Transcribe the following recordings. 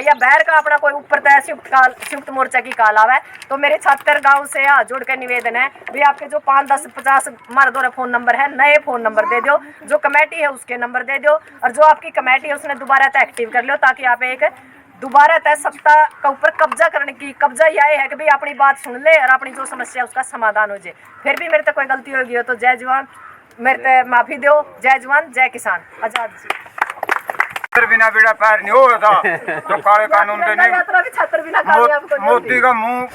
या बाहर का अपना कोई ऊपर तय संयुक्त मोर्चा की काल आवे तो मेरे 76 गांव से हाथ जोड़ कर निवेदन है भी आपके जो 5, 10, 50 हमारे द्वारा फोन नंबर है, नए फोन नंबर दे दो, जो कमेटी है उसके नंबर दे दो, और जो आपकी कमेटी है उसने दोबारा तय एक्टिव कर लो, ताकि आप एक दोबारा तय सत्ता के ऊपर कब्जा करने की कब्जा यह है कि भाई अपनी बात सुन ले और अपनी जो समस्या उसका समाधान हो जाए। फिर भी मेरे तक कोई गलती होगी हो तो जय जवान, मेरे तक माफी दो। जय जवान जय किसान, आजाद जी। बिना बेड़ा पार नहीं होता तो काले कानून नहीं। मोदी का मुंह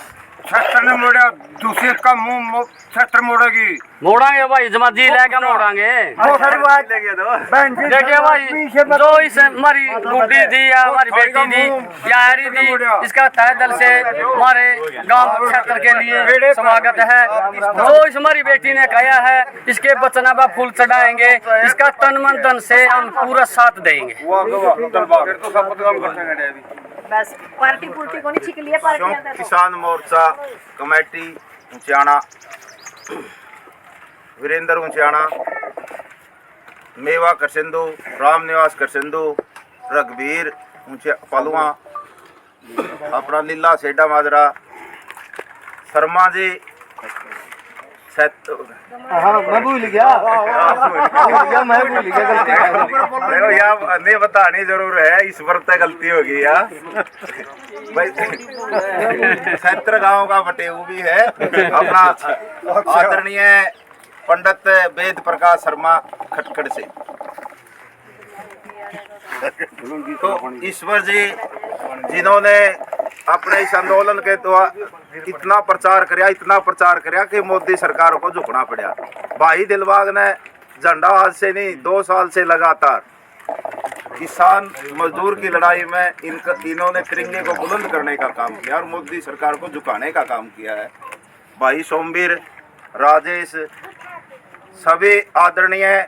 छत्र ने मोड़ा, दूसरे का मुंह छत्र मोड़ेगी। मोड़ांगे भाई, जमा जी लेके मोड़ांगे। देखिए भाई, जो इस हमारी गुड्डी थी या हमारी बेटी थी या हरी थी, इसका तहे दिल से हमारे गांव क्षेत्र के लिए स्वागत है। जो इस हमारी बेटी ने कहा है, इसके बचना पर फूल चढ़ाएंगे, इसका तन मन धन से हम पूरा साथ देंगे। बस पार्टी पुर्टी को नहीं छिक लिया पार्टी। किसान मोर्चा कमेटी ऊंचाना, वीरेंद्र ऊंचाना, मेवा कर सिंधु, राम निवास कर सिंधु, रघबीर पलुआ, अपना लीला सेडा माजरा, शर्मा जी मैं भूल गया देखो यार, नहीं बतानी जरूर है, इस बार तक गलती होगी यार भाई। 70 गाँव का बटेऊ भी है अपना आदरणीय पंडित वेद प्रकाश शर्मा खटखड़ से। तो ईश्वर जी जिन्होंने अपने इस आंदोलन के द्वारा इतना प्रचार कराया कि मोदी सरकार को झुकना पड़ा। भाई दिलबाग ने झंडा आज से नहीं 2 साल से लगातार किसान मजदूर की लड़ाई में इन्होंने तिरंगे को बुलंद करने का काम किया और मोदी सरकार को झुकाने का काम किया है। भाई सोमवीर, राजेश, सभी आदरणीय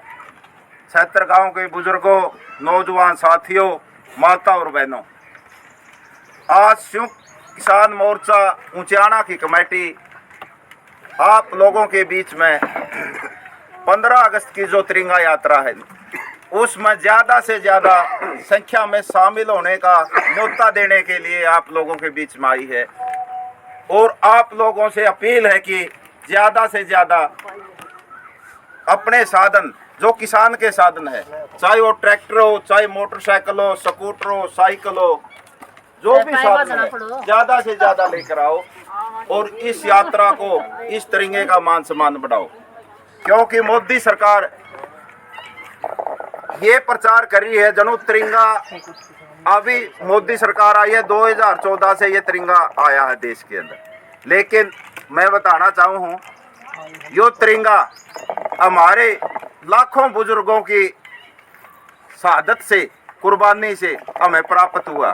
76 गाँव के बुजुर्गों, नौजवान साथियों, माता और बहनों, आज संयुक्त किसान मोर्चा ऊंचाना की कमेटी आप लोगों के बीच में 15 अगस्त की जो तिरंगा यात्रा है उसमें ज़्यादा से ज़्यादा संख्या में शामिल होने का न्योता देने के लिए आप लोगों के बीच में आई है। और आप लोगों से अपील है कि ज़्यादा से ज़्यादा अपने साधन, जो किसान के साधन है, चाहे वो ट्रैक्टर हो, चाहे मोटरसाइकिल हो, स्कूटर हो, साइकिल हो, जो भी साधन है, ज़्यादा से ज़्यादा लेकर आओ और इस यात्रा को, इस तिरंगे का मान सम्मान बढ़ाओ। क्योंकि मोदी सरकार ये प्रचार कर रही है जनो तिरंगा, अभी मोदी सरकार आई है 2014 से ये तिरंगा आया है देश के अंदर, लेकिन मैं बताना चाहूँ यो तिरंगा हमारे लाखों बुजुर्गों की शहादत से, कुर्बानी से हमें प्राप्त हुआ।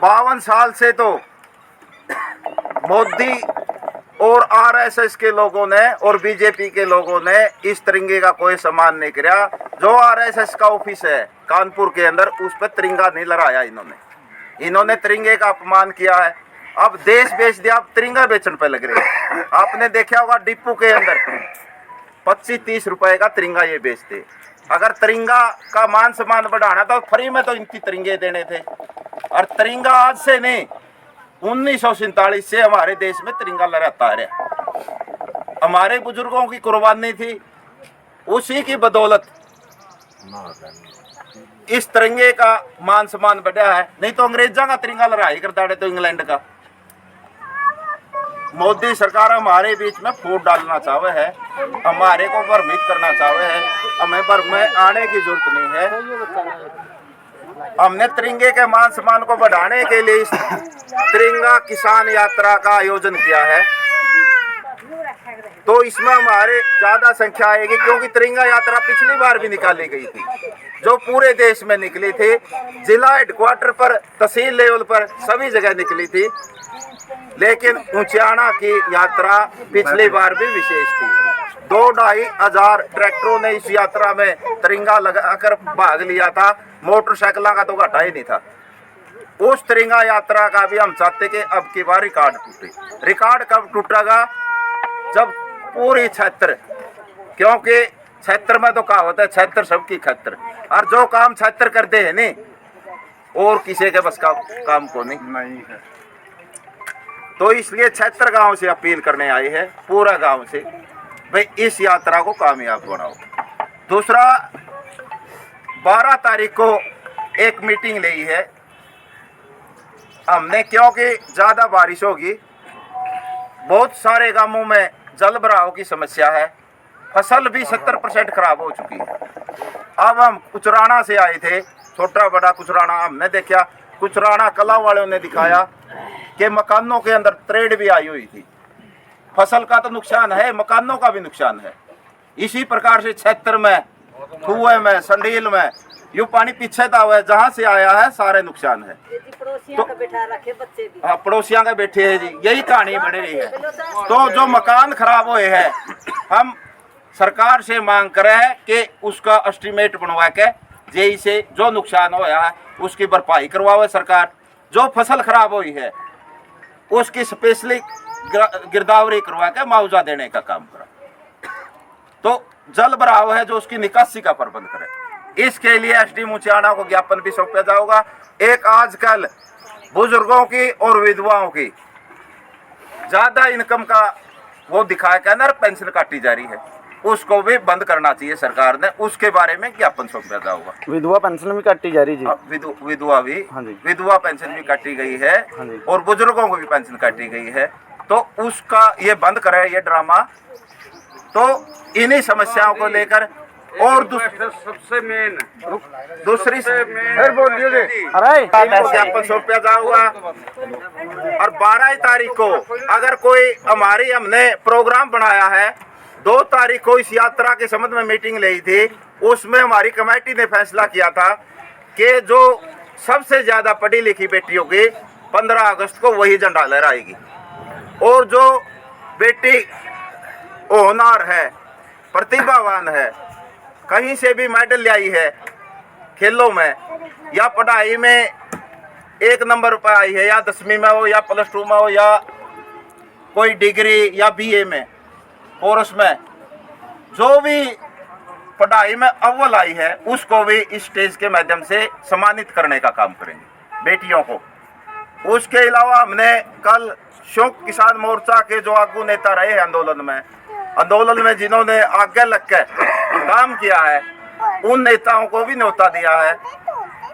52 साल से तो मोदी और आरएसएस के लोगों ने और बीजेपी के लोगों ने इस तिरंगे का कोई सम्मान नहीं किया। जो आरएसएस का ऑफिस है कानपुर के अंदर, उस पर तिरंगा नहीं लहराया इन्होंने तिरंगे का अपमान किया है। अब देश बेच दिया, अब तिरंगा बेचने पे लग रहे हैं। आपने देखा होगा डिपो के अंदर 25-30 रुपए का तिरंगा ये बेचते। अगर तिरंगा का मान सम्मान बढ़ाना तो फ्री में तो इनकी तिरंगे देने थे। और तिरंगा आज से नहीं, 1947 से हमारे देश में तिरंगा लहराता रहा। हमारे बुजुर्गों की कुर्बानी थी, उसी की बदौलत इस तिरंगे का मान सम्मान बढ़ा है। नहीं तो अंग्रेजा का तिरंगा लहराई करता है तो इंग्लैंड का। मोदी सरकार हमारे बीच में फूट डालना चाहे है, हमारे को भ्रमित करना चाहे है। हमें भ्रम में आने की जरूरत नहीं है। हमने तिरंगे के मान सम्मान को बढ़ाने के लिए इस तिरंगा किसान यात्रा का आयोजन किया है। तो इसमें हमारे ज्यादा संख्या आएगी, क्योंकि तिरंगा यात्रा पिछली बार भी निकाली गई थी, जो पूरे देश में निकली थी। जिला हेडक्वार्टर पर, तहसील लेवल पर सभी जगह निकली थी। लेकिन ऊंचाना की यात्रा पिछली बार भी विशेष थी। 2-2.5 हजार ट्रैक्टरों ने इस यात्रा में तिरंगा लगाकर भाग लिया था। मोटरसाइकिलों का तो घाटा ही नहीं था। उस तिरंगा यात्रा का भी हम चाहते कि अब की बार रिकॉर्ड टूटे। रिकॉर्ड कब टूटेगा? जब पूरी क्षेत्र, क्योंकि क्षेत्र में तो कहावत है क्षेत्र सबकी खत्र, और जो काम क्षेत्र करते हैं नहीं, और किसी के बस का काम को नहीं। नहीं है। तो इसलिए 76 गांव से अपील करने आए हैं, पूरा गांव से, भाई इस यात्रा को कामयाब बनाओ। दूसरा, 12 तारीख को एक मीटिंग ली है हमने, क्योंकि ज़्यादा बारिश होगी, बहुत सारे गांवों में जल भराव की समस्या है, फसल भी 70% खराब हो चुकी है। अब हम कुचराना से आए थे, छोटा बड़ा कुचराना, हमने देखा कुचराना कला वालों ने दिखाया कि मकानों के अंदर त्रेड़ भी आई हुई थी। फसल का तो नुकसान है, मकानों का भी नुकसान है। इसी प्रकार से 76 में, ठुए में, संडील में यूं पानी पीछे था हुआ है, जहाँ से आया है सारे नुकसान है। पड़ोसियों का बैठा रखे बच्चे भी। हाँ, पड़ोसियों के बैठे हैं जी, यही कहानी बन रही है। तो जो मकान खराब हुए हैं, हम सरकार से मांग कर रहे हैं कि उसका एस्टीमेट बनवा के जेई से जो नुकसान होया है उसकी भरपाई करवावे सरकार। जो फसल खराब हुई है उसकी स्पेशली गिरदावरी करवा के मुआवजा देने का काम करा। तो जल भराव है जो उसकी निकासी का प्रबंध करे। इसके लिए एसडी मुचियाना को ज्ञापन भी सौंपा जाएगा। एक आजकल बुजुर्गों की और विधवाओं की ज्यादा इनकम का वो दिखाया क्या ना, पेंशन काटी जा रही है, उसको भी बंद करना चाहिए सरकार ने। उसके बारे में ज्ञापन सौंपा जाएगा। विधवा पेंशन भी काटी जा रही जी। विधवा भी, हाँ जी। विधवा पेंशन भी काटी गई है, हाँ जी। और बुजुर्गों को भी पेंशन काटी गई है। तो उसका ये बंद करे ये ड्रामा। तो इन्हीं समस्याओं को लेकर और सबसे मेन दूसरी फिर बोलिए अरे ज्ञापन सौंपा जाऊंगा। और 12 तारीख को अगर कोई हमने प्रोग्राम बनाया है, 2 तारीख को इस यात्रा के संबंध में मीटिंग ली थी, उसमें हमारी कमेटी ने फैसला किया था कि जो सबसे ज्यादा पढ़ी लिखी बेटियों की 15 अगस्त को वही झंडा लहराएगी, और जो बेटी होनहार है, प्रतिभावान है, कहीं से भी मेडल लाई है खेलों में या पढ़ाई में 1 नंबर पर आई है, या 10वीं में हो या +2 में हो या कोई डिग्री या BA में कोर्स में, जो भी पढ़ाई में अव्वल आई है उसको भी इस स्टेज के माध्यम से सम्मानित करने का काम करेंगे बेटियों को। उसके अलावा हमने कल संयुक्त किसान मोर्चा के जो आगू नेता रहे हैं आंदोलन में जिन्होंने आगे लगकर काम किया है, उन नेताओं को भी न्योता दिया है,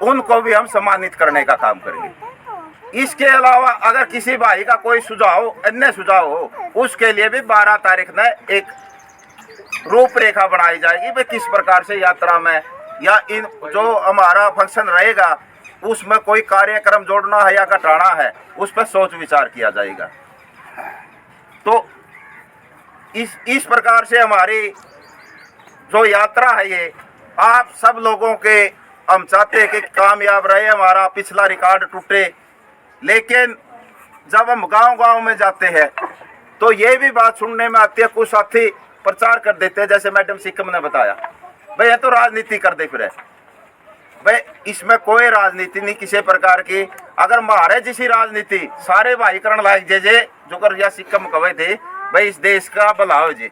उनको भी हम सम्मानित करने का काम करेंगे। इसके अलावा अगर किसी भाई का कोई सुझाव, अन्य सुझाव हो, उसके लिए भी 12 तारीख में एक रूपरेखा बनाई जाएगी भाई किस प्रकार से यात्रा में या इन जो हमारा फंक्शन रहेगा उसमें कोई कार्यक्रम जोड़ना है या घटाना है, उस पर सोच विचार किया जाएगा। तो इस प्रकार से हमारी जो यात्रा है ये आप सब लोगों के हम चाहते हैं कि कामयाब रहे, हमारा पिछला रिकॉर्ड टूटे। लेकिन जब हम गांव-गांव में जाते हैं तो ये भी बात सुनने में आती है, कुछ साथी प्रचार कर देते हैं, जैसे मैडम सिक्कम ने बताया, भाई ये तो राजनीति कर दे। फिर भाई इसमें कोई राजनीति नहीं किसी प्रकार की। अगर मारे जिसी राजनीति सारे भाई करण लायक जे जो कर या सिक्कम कहे थे भाई इस देश का भला हो जी।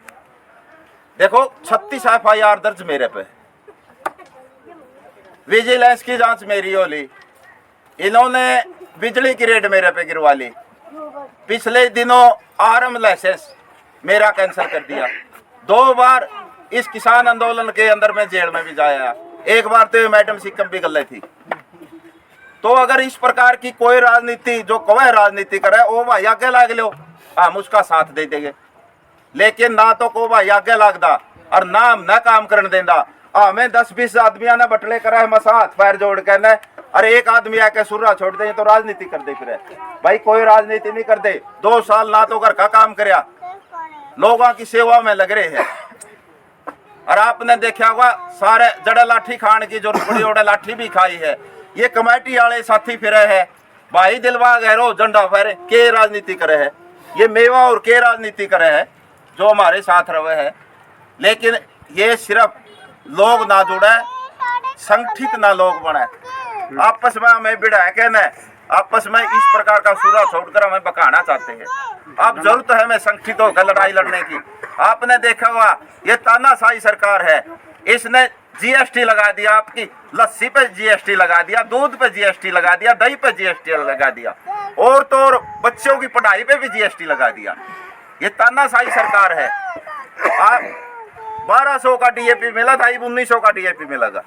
देखो 36 FIR दर्ज मेरे पे, विजिलेंस की जांच मेरी होली, इन्होंने बिजली की रेट मेरे पे गिरवा ली, पिछले दिनों आरएम लाइसेंस मेरा कैंसिल कर दिया, 2 बार इस किसान आंदोलन के अंदर में जेल में भी जाया, 1 बार तो मैडम सिक्कम भी गले थी। तो अगर इस प्रकार की कोई राजनीति जो कवे राजनीति करे वो भाई आगे लाग लो, हम उसका साथ दे देंगे। लेकिन ना तो को भाई आगे लगदा और ना हम न काम करने देंदा। हमें 10-20 आदमियों ने बटले करा है, मसा हाथ पैर जोड़ के न, अरे एक आदमी आके सुर्रा छोड़ दे तो राजनीति कर दे। फिर भाई कोई राजनीति नहीं कर दे। 2 साल ना तो घर का काम करया, लोगों की सेवा में लग रहे हैं। और आपने देखा होगा सारे जड़े लाठी खान की जो बड़ी ओडे लाठी भी खाई है, ये कमेटी वाले साथी फिरे है, भाई दिलवा गहरो झंडा फेरे के राजनीति करे है, ये मेवा और के राजनीति करे है जो हमारे साथ रहे हैं। लेकिन ये सिर्फ लोग ना जुड़े, संगठित ना लोग बने, आपस में हमें बिड़ा के न आपस में इस प्रकार का सूरा छोड़कर हमें बकाना चाहते हैं। अब जरूरत है हमें संगठित होकर लड़ाई लड़ने की। आपने देखा हुआ ये तानाशाही सरकार है, इसने जीएसटी लगा दिया, आपकी लस्सी पे जीएसटी लगा दिया, दूध पे जीएसटी लगा दिया, दही पे जीएसटी लगा दिया, और तो और बच्चों की पढ़ाई पे भी जीएसटी लगा दिया। ये तानाशाही सरकार है। आप 1200 का डीएपी मिला था, 1900 का डीएपी मिलेगा।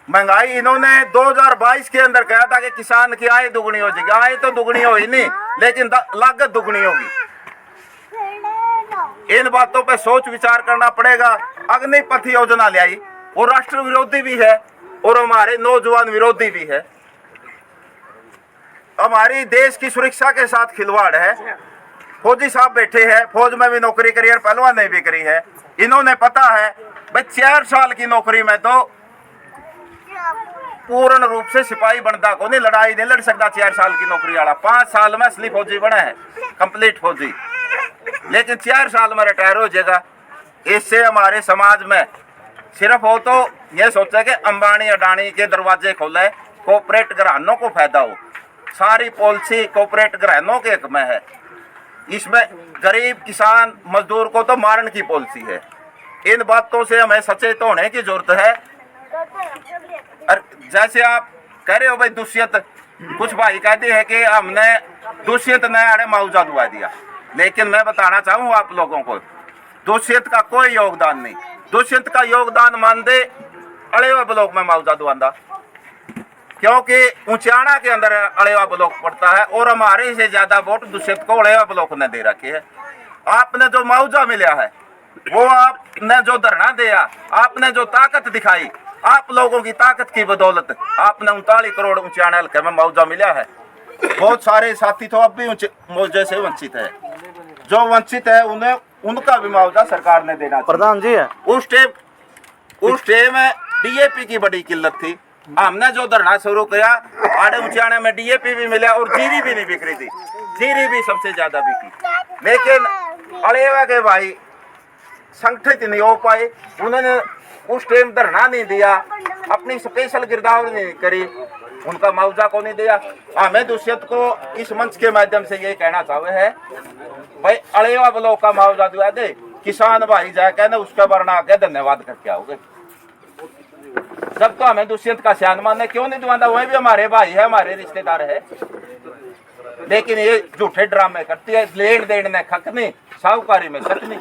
महंगाई इन्होंने 2022 के अंदर कहा था कि किसान की आय दुगनी हो जाएगी। आय तो दुगनी हो ही नहीं, लेकिन लागत दुगनी होगी। इन बातों पे सोच विचार करना पड़ेगा। अग्निपथ योजना ले आई, वो राष्ट्र विरोधी भी है और हमारे नौजवान विरोधी भी है। हमारी देश की सुरक्षा के साथ खिलवाड़ है। फौजी साहब बैठे हैं, फौज में भी नौकरी करी है, पहलवान ने भी करी है। इन्होंने पता है भाई 4 साल की नौकरी में तो पूर्ण रूप से सिपाही बनता को नहीं, लड़ाई नहीं लड़ सकता 4 साल की नौकरी वाला। 5 साल में असली फौजी बना है, कंप्लीट फौजी, लेकिन 4 साल में रिटायर हो जाएगा। इससे हमारे समाज में सिर्फ हो तो ये सोचा कि अंबानी अडानी के दरवाजे खोले, कॉर्पोरेट घरानों को फायदा हो। सारी पॉलिसी कॉर्पोरेट घरानों के हक में है। इसमें गरीब किसान मजदूर को तो मारने की पॉलिसी है। इन बातों से हमें सचेत होने की जरूरत है। और जैसे आप कह रहे हो भाई दुष्यंत, कुछ भाई कहते हैं कि हमने दुष्यंत ने अरे मुआवजा दुआ दिया, लेकिन मैं बताना चाहूँ आप लोगों को दुष्यंत का कोई योगदान नहीं। दुष्यंत का योगदान मान दे अड़ेवा ब्लॉक में मुआवजा दुआंदा, क्योंकि ऊंचाना के अंदर अड़ेवा ब्लॉक पड़ता है और हमारे से ज्यादा वोट दुष्यंत को अड़ेवा ब्लॉक ने दे रखे है। आपने जो मुआवजा मिला है, वो आपने जो धरना दिया, आपने जो ताकत दिखाई, आप लोगों की ताकत की बदौलत आपने 39 करोड़ ऊंचाना हल्के में मुआवजा मिला है। बहुत सारे साथी तो अब भी मुआवजे से वंचित है। जो वंचित है उन्हें उनका भी मुआवजा सरकार ने देना चाहिए। प्रधान जी है उस टाइम में डीएपी की बड़ी किल्लत थी। हमने जो धरना शुरू किया, आड़े ऊंचाने में डीएपी भी मिला और जीरी भी नहीं बिक रही थी। जीरी भी सबसे ज्यादा बिकी, लेकिन अड़ेवा के भाई संगठित नहीं हो पाए। उन्होंने उस टाइम धरना नहीं दिया, अपनी स्पेशल गिरदावरी नहीं करी, उनका मुआवजा को नहीं दिया। हमें दुष्यंत को इस मंच के माध्यम से ये कहना चाहे है भाई अड़ेवा ब्लॉक का मुआवजा दिला दे। किसान भाई जाके ना उसका वरना आगे धन्यवाद करके आओगे। जब तो हमें दुष्यंत का सियान मानने क्यों नहीं दुआदा, वही भी हमारे भाई है, हमारे रिश्तेदार है, लेकिन ये झूठे ड्रामे करती है। लेन देन ने खक नहीं, साहूकारी में शक नहीं।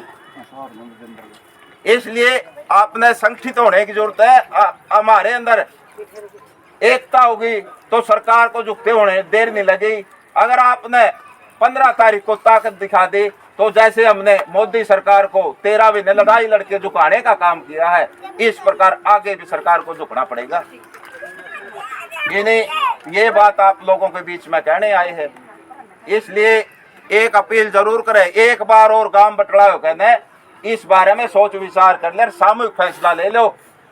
इसलिए आपने संगठित होने की जरूरत है। हमारे अंदर एकता होगी तो सरकार को झुकते होने देर नहीं लगेगी। अगर आपने 15 तारीख को ताकत दिखा दी तो जैसे हमने मोदी सरकार को 13 महीने लड़ाई लड़के झुकाने का काम किया है, इस प्रकार आगे भी सरकार को झुकना पड़ेगा। ये बात आप लोगों के बीच में कहने आए हैं। इसलिए एक अपील जरूर करें, एक बार और गांव बटड़ा हो कहने इस बारे में सोच विचार कर ले, सामूहिक फैसला ले लो।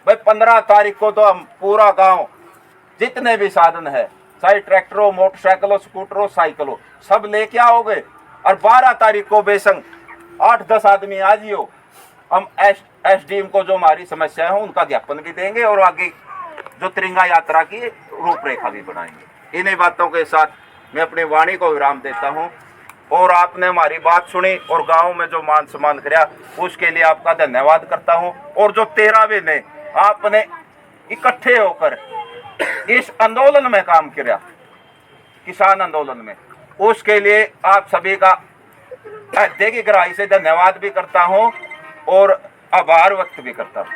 भाई 15 तारीख को तो हम पूरा गांव जितने भी साधन है, चाहे ट्रैक्टरों, मोटरसाइकिलों, स्कूटरों, साइकिलों, सब लेके आओगे। और 12 तारीख को बेशक 8-10 आदमी आ जियो, हम एसडीएम को जो हमारी समस्या है उनका ज्ञापन भी देंगे और आगे जो तिरंगा यात्रा की रूपरेखा भी बनाएंगे। इन्हीं बातों के साथ मैं अपनी वाणी को विराम देता हूँ और आपने हमारी बात सुनी और गांव में जो मान सम्मान किया उसके लिए आपका धन्यवाद करता हूँ। और जो 13 महीने आपने इकट्ठे होकर इस आंदोलन में काम किया, किसान आंदोलन में, उसके लिए आप सभी का हृदय की गहराई से धन्यवाद भी करता हूं और आभार व्यक्त भी करता हूं,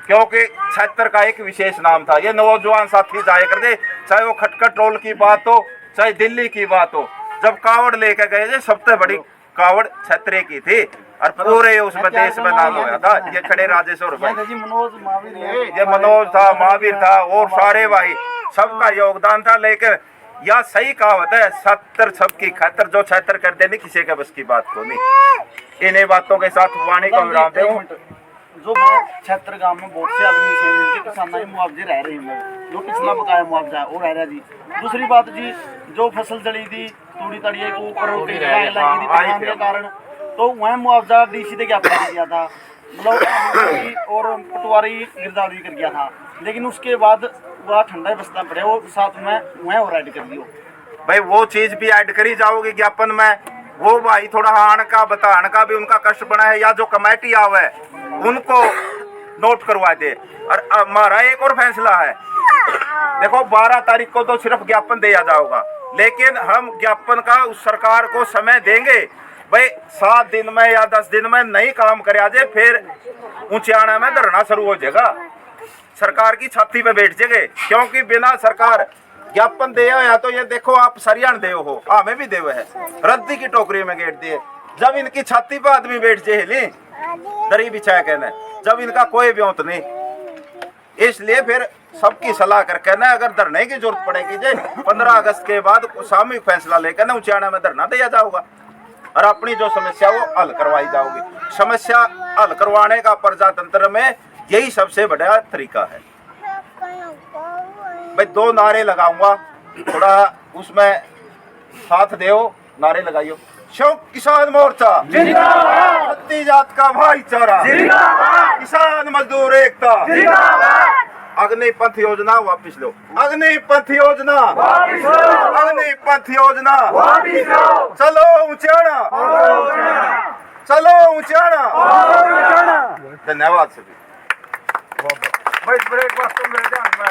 क्योंकि छत्तर का एक विशेष नाम था। ये नौजवान साथी जाया करते, चाहे वो खटखट रोल की बात हो, चाहे दिल्ली की बात हो, जब कावड़ लेकर गए थे सबसे बड़ी कावड़ छत्रे की थी और पूरे उसमें देश में नाम होया था। ये खड़े राजेश्वर भाई, ये मनोज था, महावीर था और सारे भाई, सबका योगदान था। लेकिन यह सही कहावत है, 70 सबकी खातर, जो 76 कर देने किसी के बस की बात को नहीं। इन्हीं बातों के साथ वाणी को विराम दे। जो क्षेत्र गांव में बहुत से आदमी से जिनके किसानों के मुआवजे रह रहे हैं, जो पिछला बकाया मुआवजा है वो रह रहा जी। दूसरी बात जी, जो फसल जली थी, तूड़ी तड़िए को ऊपर लगी थी तूफान के कारण, तो वह मुआवजा डीसी ने ज्ञापन दिया था, ब्लॉक और पटवारी गिरदावरी कर गया था, लेकिन उसके बाद वह ठंडा बस्ता पड़े, वो साथ में वह और ऐड कर दियो। भाई वो चीज भी ऐड करी जाओगी ज्ञापन में। वो भाई थोड़ा हाण का बताने का भी उनका कष्ट बना है, या जो कमेटी आवे उनको नोट करवा दे। और हमारा एक और फैसला है, देखो 12 तारीख को तो सिर्फ ज्ञापन दिया जाएगा, लेकिन हम ज्ञापन का उस सरकार को समय देंगे भाई 7 दिन में या 10 दिन में नहीं काम करे जाए, फिर ऊंचाना में धरना शुरू हो जाएगा, सरकार की छाती पे बैठ जाएंगे। क्योंकि बिना सरकार ज्ञापन दे या तो ये देखो आप सरियाण देव हो, हमें भी देव है, रद्दी की टोकरी में गेट दिए। जब इनकी छाती पे आदमी बैठ जाए दरी बिछाया कहना, जब इनका कोई ब्योंत नहीं, इसलिए फिर सबकी सलाह करके ना अगर धरने की जरूरत पड़ेगी जे 15 अगस्त के बाद सामूहिक फैसला लेकर ना ऊंचाना में धरना दिया जाऊगा और अपनी जो समस्या वो हल करवाई जाओगी। समस्या हल करवाने का प्रजातंत्र में यही सबसे बड़ा तरीका है। भाई 2 नारे लगाऊंगा, थोड़ा उसमें साथ दो, नारे लगाइयो। शौक किसान मोर्चा जिंदाबाद, छत्ती जात का भाईचारा जिंदाबाद, किसान मजदूर एकता जिंदाबाद, अग्निपथ योजना वापिस लो, अग्निपथ योजना वापिस लो, अग्निपथ योजना वापिस लो, चलो ऊंचाना, चलो ऊंचाना। धन्यवाद सभी। भाई ब्रेक वास्तव में ध्यान में